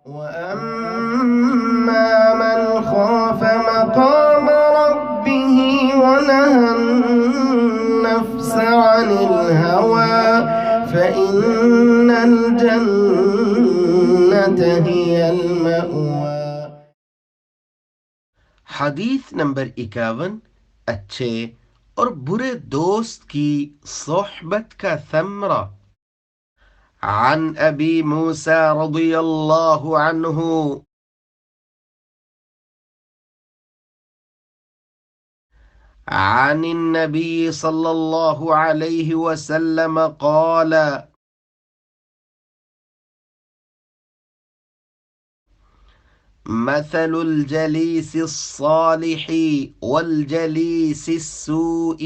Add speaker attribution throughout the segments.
Speaker 1: وَأَمَّا مَنْ خَافَ مَقَامَ رَبِّهِ وَنَهَى النَّفْسَ عَنِ الْهَوَى فَإِنَّ الْجَنَّةَ هِيَ الْمَأْوَى۔
Speaker 2: حدیث نمبر 51، اچھے اور برے دوست کی صحبت کا ثمرہ۔ عن ابی موسیٰ رضی اللہ عنہ عن النبي صلى الله عليه وسلم قال: مثل الجليس الصالح والجليس السوء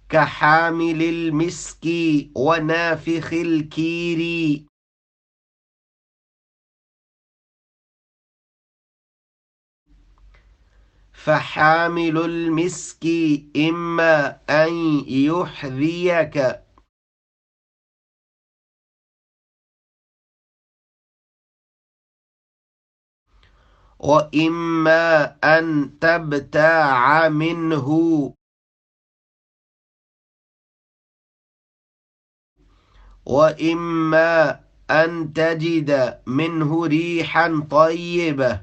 Speaker 2: كحامل المسك ونافخ الكير. فحامل المسك إما أن يحذيك وإما أن تبتاع منه وإما أن تجد منه ريحا طيبة.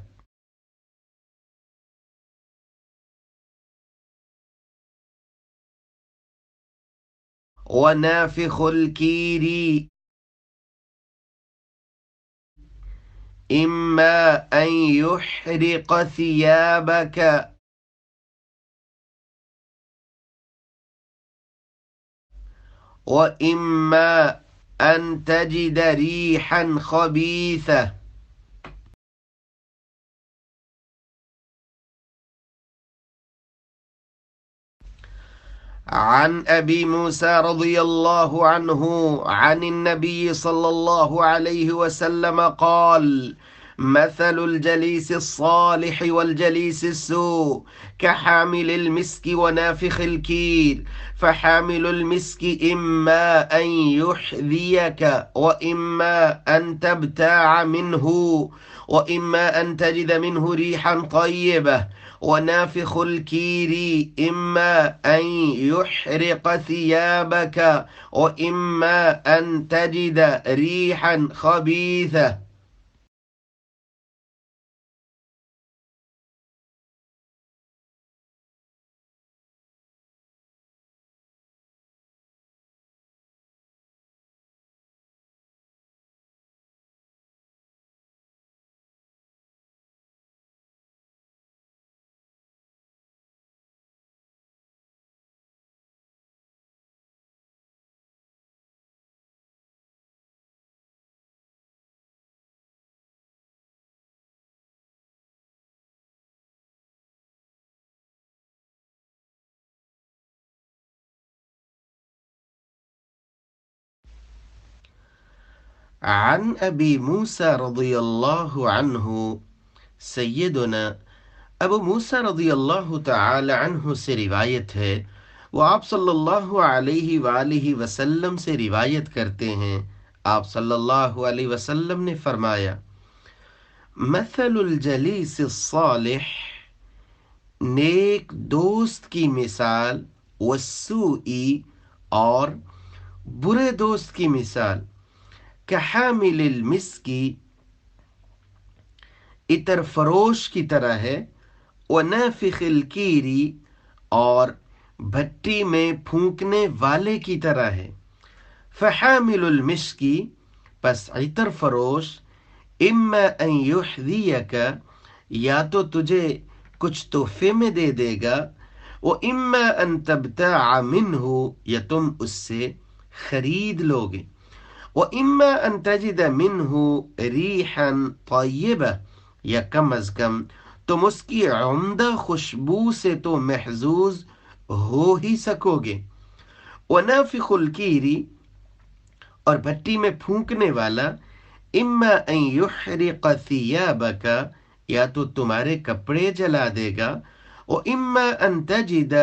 Speaker 2: ونافخ الكير إما أن يحرق ثيابك وإما أن تجد ريحا خبيثة. عن ابی موسیٰ رضی اللہ عنہ عن النبی صلی اللہ علیہ وسلم قال: مثل الجليس الصالح والجليس السوء كحامل المسك ونافخ الكير. فحامل المسك إما أن يحذيك وإما أن تبتاع منه وإما أن تجد منه ريحا طيبة. ونافخ الكير إما أن يحرق ثيابك وإما أن تجد ريحا خبيثة. عن ابی موسیٰ رضی اللہ عنہ، سیدنا ابو موسیٰ رضی اللہ تعالی عنہ سے روایت ہے، وہ آپ صلی اللہ علیہ وآلہ وسلم سے روایت کرتے ہیں۔ آپ صلی اللہ علیہ وسلم نے فرمایا: مثل الجلیس الصالح، نیک دوست کی مثال، والسوئی، اور برے دوست کی مثال، کحامل المسکی، عطر فروش کی طرح ہے، ونافخ الکیری، اور بھٹی میں پھونکنے والے کی طرح ہے۔ فحامل المسکی، پس عطر فروش، اما ان یحذیک، یا تو تجھے کچھ تحفے میں دے دے گا، واما ان تبتاع منہ، یا تم اس سے خرید لوگے، وَإِمَّا أَن تَجِدَ مِنْهُ رِيحًا طَيِّبَةً، یا کم از کم تم اس کی عمدہ خوشبو سے تو محظوظ ہو ہی سکو گے۔ وَنَافِخُ الْكِيرِ، اور بھٹی میں پھونکنے والا، اِمَّا أَن يُحْرِقَ ثِيَابَكَ، یا تو تمہارے کپڑے جلا دے گا، وَإِمَّا أَن تَجِدَ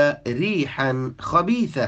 Speaker 2: رِيحًا خَبِيثًا،